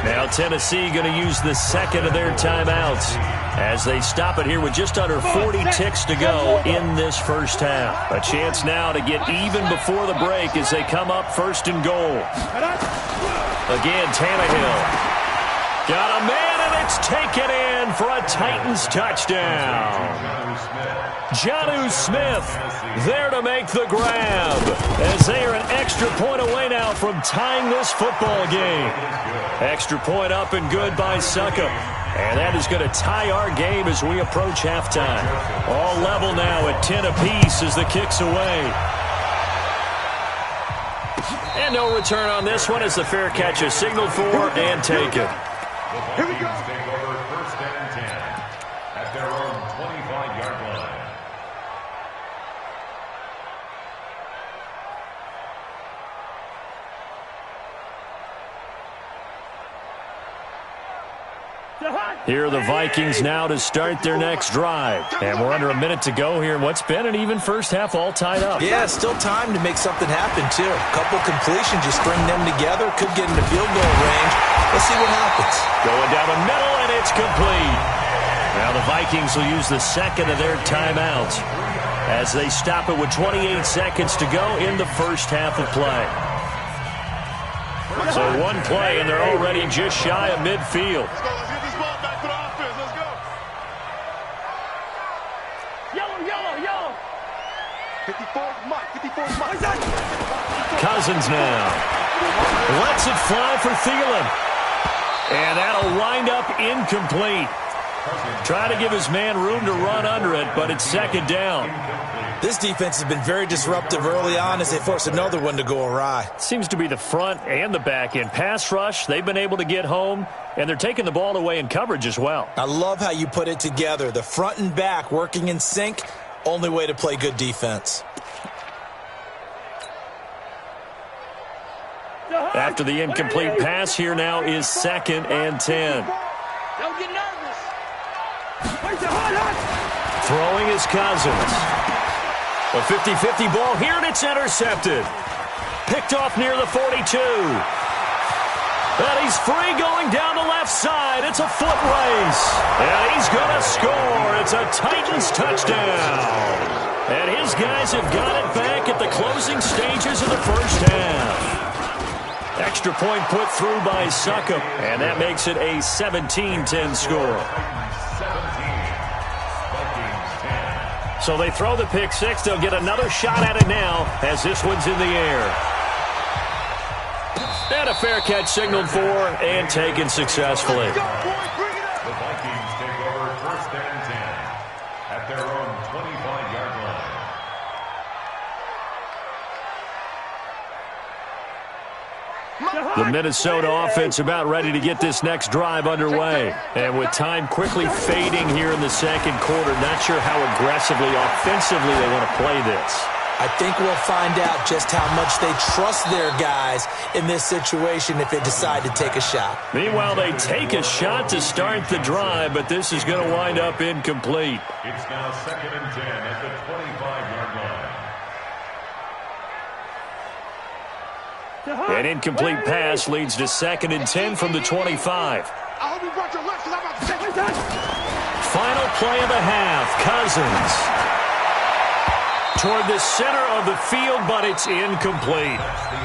Now Tennessee going to use the 2nd of their timeouts as they stop it here with just under 40 ticks to go in this first half. A chance now to get even before the break as they come up 1st and goal. Again, Tannehill. Got a man, and it's taken in for a Titans touchdown. Jonnu Smith there to make the grab as they are an extra point away now from tying this football game. Extra point up and good by Succop. And that is going to tie our game as we approach halftime. All level now at 10 apiece as the kick's away. And no return on this one as the fair catch is signaled for and taken. Here we go. Take over 1st and 10 at their own 25-yard line. Here are the Vikings now to start their next drive. And we're under a minute to go here in what's been an even first half, all tied up. Yeah, still time to make something happen, too. A couple completions, you string them together, could get into field goal range. Let's see what happens. Going down the middle, and it's complete. Now the Vikings will use the second of their timeouts as they stop it with 28 seconds to go in the first half of play. So one play, and they're already just shy of midfield. Let's go. Let's get this ball back for the offense. Let's go. Yellow. 54's Mike. 54's Mike. Cousins now lets it fly for Thielen. And that'll wind up incomplete. Try to give his man room to run under it, but it's second down. This defense has been very disruptive early on as they force another one to go awry. Seems to be the front and the back end. Pass rush, they've been able to get home, and they're taking the ball away in coverage as well. I love how you put it together. The front and back working in sync, only way to play good defense. After the incomplete pass, here now is 2nd and 10. Don't get nervous. Throwing is Cousins. A 50-50 ball here, and it's intercepted. Picked off near the 42. And he's free going down the left side. It's a foot race. And he's going to score. It's a Titans touchdown. And his guys have got it back at the closing stages of the first half. Extra point put through by Succop, and that makes it a 17-10 score. So they throw the pick six. They'll get another shot at it now as this one's in the air. And a fair catch signaled for and taken successfully. The Vikings take over 1st and 10 at their own 25-yard line. The Minnesota offense about ready to get this next drive underway. And with time quickly fading here in the second quarter, not sure how aggressively, offensively they want to play this. I think we'll find out just how much they trust their guys in this situation if they decide to take a shot. Meanwhile, they take a shot to start the drive, but this is going to wind up incomplete. It's now 2nd and 10 at the 25-yard line. An incomplete pass leads to 2nd and 10 from the 25. I hope you brought your left, 'cause I'm about to take it. Final play of the half. Cousins toward the center of the field, but it's incomplete.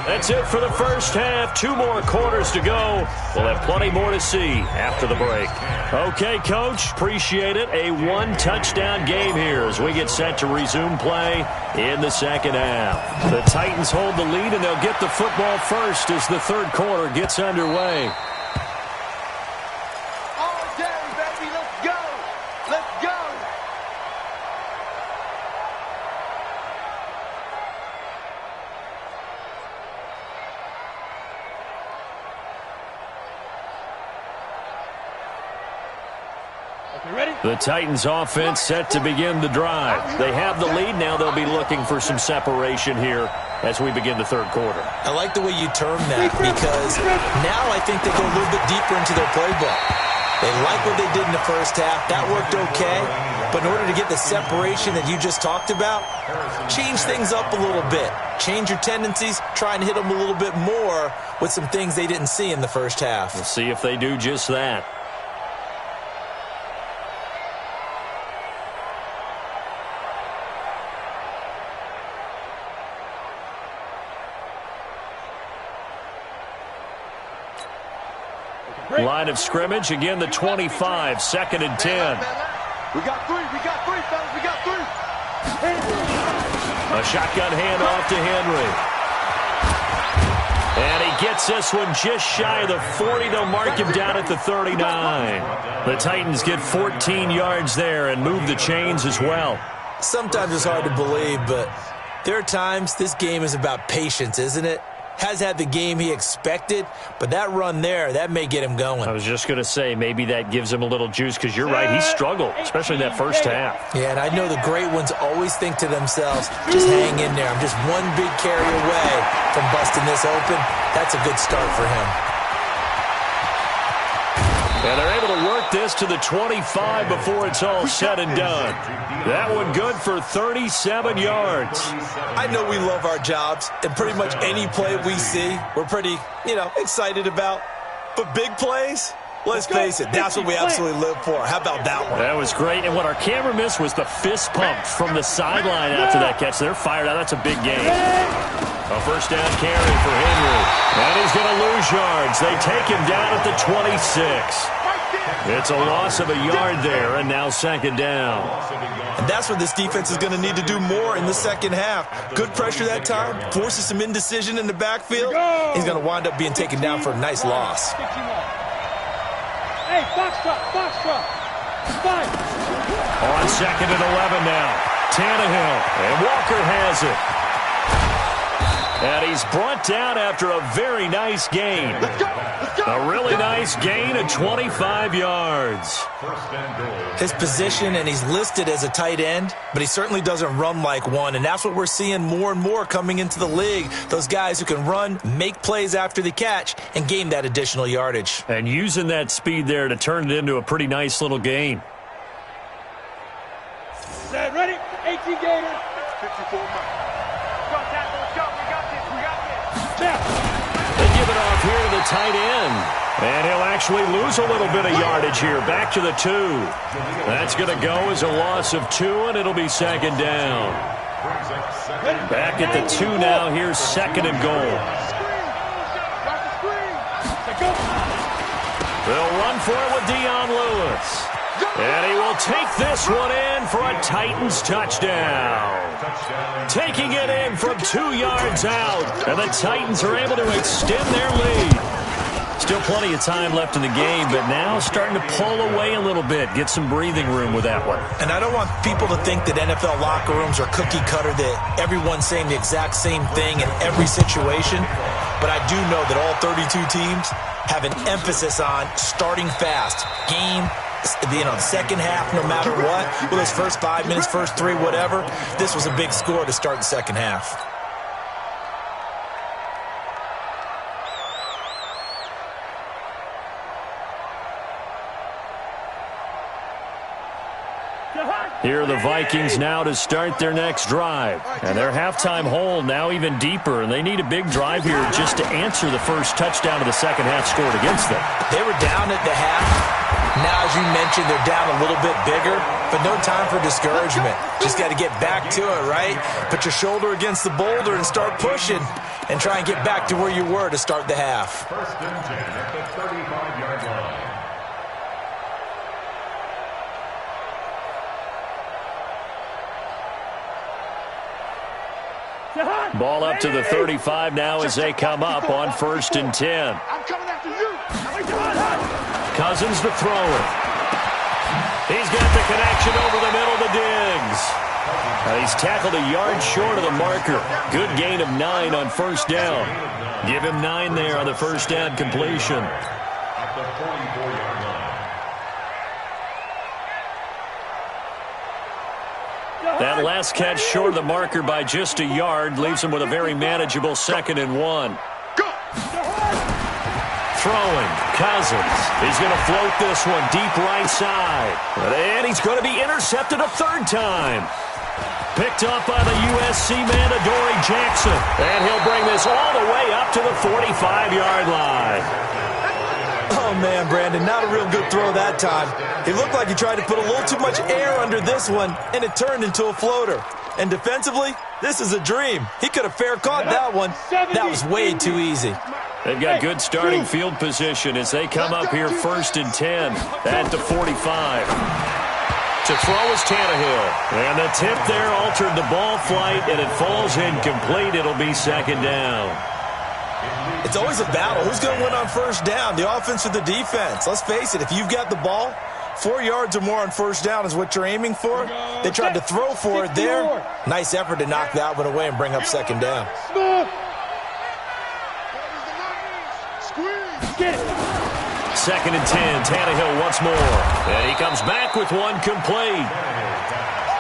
That's it for the first half. 2 more quarters to go. We'll have plenty more to see after the break. Okay, Coach, appreciate it. A 1-touchdown game here as we get set to resume play in the second half. The Titans hold the lead, and they'll get the football first as the third quarter gets underway. All day, baby. Let's go. Let's go. The Titans offense set to begin the drive. They have the lead. Now they'll be looking for some separation here as we begin the third quarter. I like the way you term that because now I think they go a little bit deeper into their playbook. They like what they did in the first half. That worked okay. But in order to get the separation that you just talked about, change things up a little bit. Change your tendencies. Try and hit them a little bit more with some things they didn't see in the first half. We'll see if they do just that. Line of scrimmage, again the 25, 2nd and 10. We got 3, fellas, we got 3. A shotgun handoff to Henry. And he gets this one just shy of the 40. They'll mark him down at the 39. The Titans get 14 yards there and move the chains as well. Sometimes it's hard to believe, but there are times this game is about patience, isn't it? Has had the game he expected, but that run there, that may get him going. I was just going to say, maybe that gives him a little juice, because you're right, he struggled, especially in that first half. Yeah, and I know the great ones always think to themselves, just hang in there. I'm just one big carry away from busting this open. That's a good start for him. And they're able to work get this to the 25 before it's all said and done. That one good for 37 yards. I know we love our jobs, and pretty much any play we see, we're pretty, excited about. But big plays, let's face it, that's what we absolutely live for. How about that one? That was great, and what our camera missed was the fist pump from the sideline after that catch. They're fired out. That's a big game. A first down carry for Henry, and he's going to lose yards. They take him down at the 26. It's a loss of a yard there, and now second down. And that's what this defense is going to need to do more in the second half. Good pressure that time, forces some indecision in the backfield. He's going to wind up being taken down for a nice loss. Hey, box truck. Fine. On second and 11 now. Tannehill, and Walker has it. And he's brought down after a very nice gain. A really nice gain of 25 yards. His position, and he's listed as a tight end, but he certainly doesn't run like one, and that's what we're seeing more and more coming into the league. Those guys who can run, make plays after the catch, and gain that additional yardage. And using that speed there to turn it into a pretty nice little gain. Set, ready? 18 Gator. 54 miles. They give it off here to the tight end. And he'll actually lose a little bit of yardage here. Back to the 2. That's going to go as a loss of 2, and it'll be second down. Back at the 2 now. Here's second and goal. They'll run for it with Dion Lewis. And he will take this one in for a Titans touchdown. Taking it in from 2 yards out. And the Titans are able to extend their lead. Still plenty of time left in the game, but now starting to pull away a little bit. Get some breathing room with that one. And I don't want people to think that NFL locker rooms are cookie cutter, that everyone's saying the exact same thing in every situation. But I do know that all 32 teams have an emphasis on starting fast. Second half, no matter what, with those first 5 minutes, first 3, whatever, this was a big score to start the second half. Here are the Vikings now to start their next drive. And their halftime hole now even deeper, and they need a big drive here just to answer the first touchdown of the second half scored against them. They were down at the half. Now, as you mentioned, they're down a little bit bigger, but no time for discouragement. Just got to get back to it, right? Put your shoulder against the boulder and start pushing and try and get back to where you were to start the half. First and 10 at the 35-yard line. Ball up to the 35 now as they come up on first and 10. I'm coming after you. Cousins to throw it. He's got the connection over the middle to Diggs. He's tackled a yard short of the marker. Good gain of 9 on first down. Give him 9 there on the first down completion. At the 44-yard line. That last catch short of the marker by just a yard leaves him with a very manageable second and 1. Throwing, Cousins. He's going to float this one deep right side. And he's going to be intercepted a third time. Picked up by the USC man, Adoree Jackson. And he'll bring this all the way up to the 45-yard line. Oh, man, Brandon, not a real good throw that time. It looked like he tried to put a little too much air under this one, and it turned into a floater. And defensively, this is a dream. He could have fair caught that one. That was way too easy. They've got good starting field position as they come up here first and 10 at the 45. To throw is Tannehill. And the tip there altered the ball flight, and it falls incomplete. It'll be second down. It's always a battle. Who's going to win on first down, the offense or the defense? Let's face it, if you've got the ball, 4 yards or more on first down is what you're aiming for. They tried to throw for it there. Nice effort to knock that one away and bring up second down. Second and 10, Tannehill once more. And he comes back with one complete.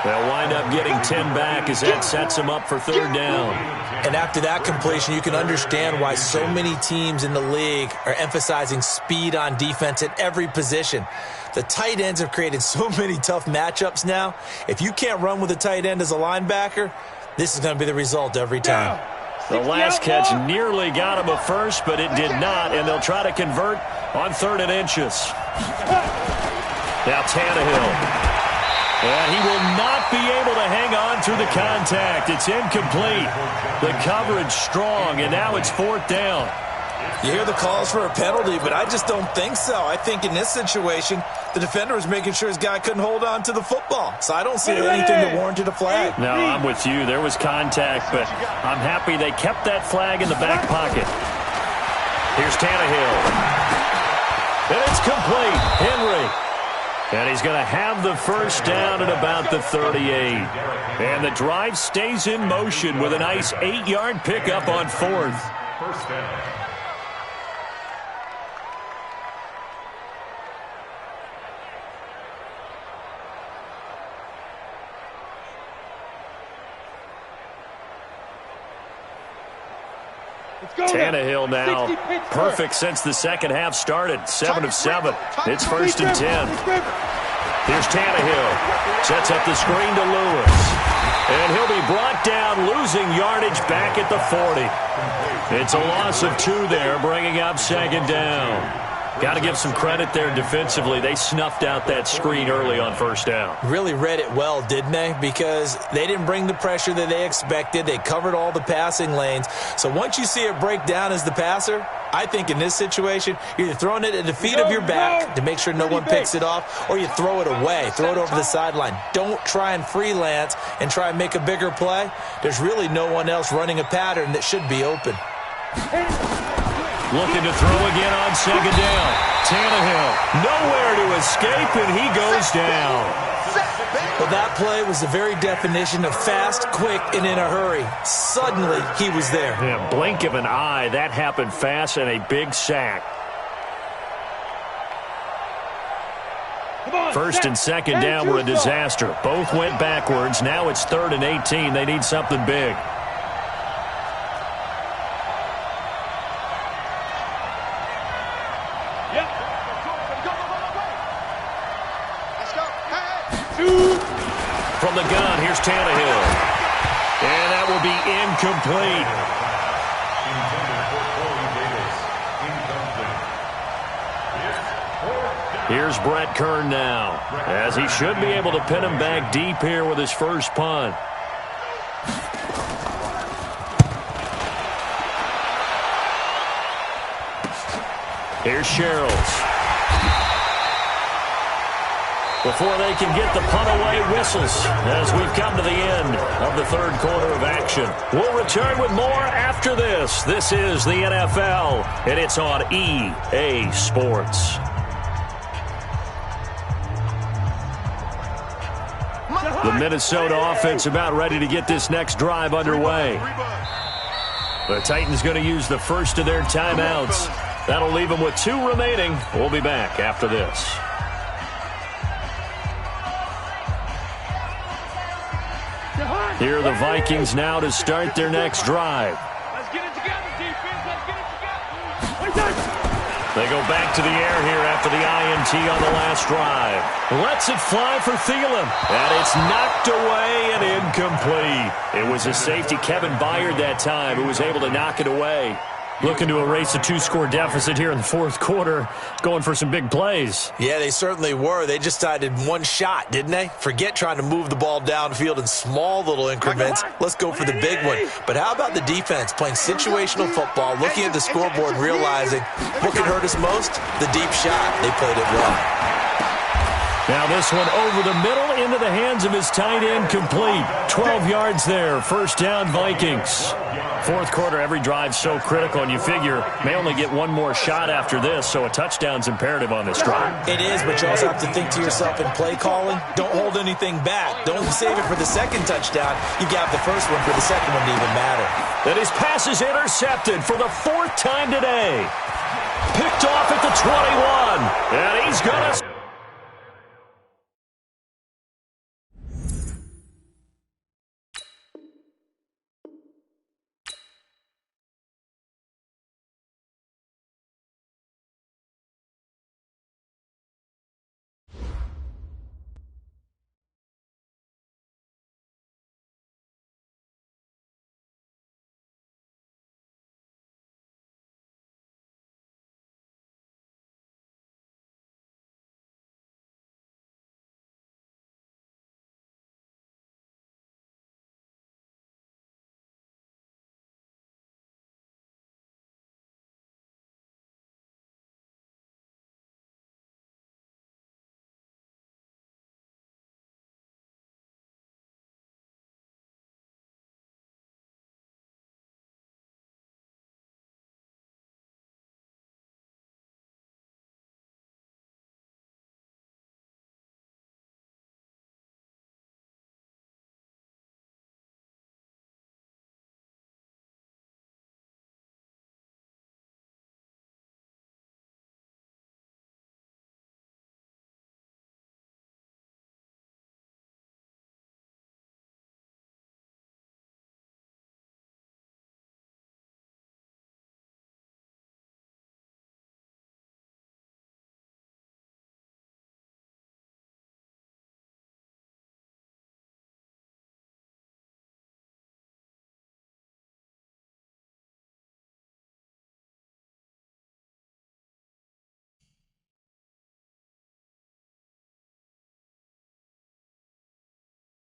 They'll wind up getting 10 back as that sets them up for third down. And after that completion, you can understand why so many teams in the league are emphasizing speed on defense at every position. The tight ends have created so many tough matchups now. If you can't run with a tight end as a linebacker, this is going to be the result every time. The last catch nearly got him a first, but it did not, and they'll try to convert on 3rd and inches. Now Tannehill. And he will not be able to hang on through the contact. It's incomplete. The coverage strong, and now it's 4th down. You hear the calls for a penalty, but I just don't think so. I think in this situation, the defender was making sure his guy couldn't hold on to the football. So I don't see anything that warranted a flag. No, I'm with you. There was contact, but I'm happy they kept that flag in the back pocket. Here's Tannehill. And it's complete. Henry. And he's going to have the first down at about the 38. And the drive stays in motion with a nice 8-yard pickup on 4th. First down. Tannehill now perfect since the second half started. 7 of 7. It's 1st and 10. Here's Tannehill. Sets up the screen to Lewis. And he'll be brought down, losing yardage back at the 40. It's a loss of 2 there, bringing up 2nd down. Got to give some credit there defensively. They snuffed out that screen early on 1st down. Really read it well, didn't they? Because they didn't bring the pressure that they expected. They covered all the passing lanes. So once you see it break down as the passer, I think in this situation, you're either throwing it at the feet of your back to make sure no one picks it off, or you throw it away, throw it over the sideline. Don't try and freelance and try and make a bigger play. There's really no one else running a pattern that should be open. Looking to throw again on 2nd down. Tannehill nowhere to escape, and he goes down. Well, that play was the very definition of fast, quick, and in a hurry. Suddenly, he was there. Yeah, blink of an eye. That happened fast, and a big sack. 1st and 2nd down were a disaster. Both went backwards. Now it's 3rd and 18. They need something big. From the gun, here's Tannehill. And that will be incomplete. Here's Brett Kern now, as he should be able to pin him back deep here with his first punt. Here's Sherrills. Before they can get the punt away, whistles as we've come to the end of the 3rd quarter of action. We'll return with more after this. This is the NFL, and it's on EA Sports. The Minnesota offense about ready to get this next drive underway. The Titans going to use the first of their timeouts. That'll leave them with 2 remaining. We'll be back after this. Here are the Vikings now to start their next drive. Let's get it together, defense. Let's get it together. They go back to the air here after the INT on the last drive. Lets it fly for Thielen. And it's knocked away and incomplete. It was a safety, Kevin Byard, that time, who was able to knock it away. Looking to erase a 2-score deficit here in the 4th quarter. Going for some big plays. Yeah, they certainly were. They just decided one shot, didn't they? Forget trying to move the ball downfield in small little increments. Let's go for the big one. But how about the defense playing situational football, looking at the scoreboard and realizing what could hurt us most? The deep shot. They played it well. Now this one over the middle into the hands of his tight end, complete. 12 yards there. 1st down, Vikings. 4th quarter, every drive so critical, and you figure may only get one more shot after this, so a touchdown's imperative on this drive. It is, but you also have to think to yourself in play calling, don't hold anything back. Don't save it for the second touchdown. You got the first one for the second one to even matter. And his pass is intercepted for the 4th time today. Picked off at the 21, and he's going to...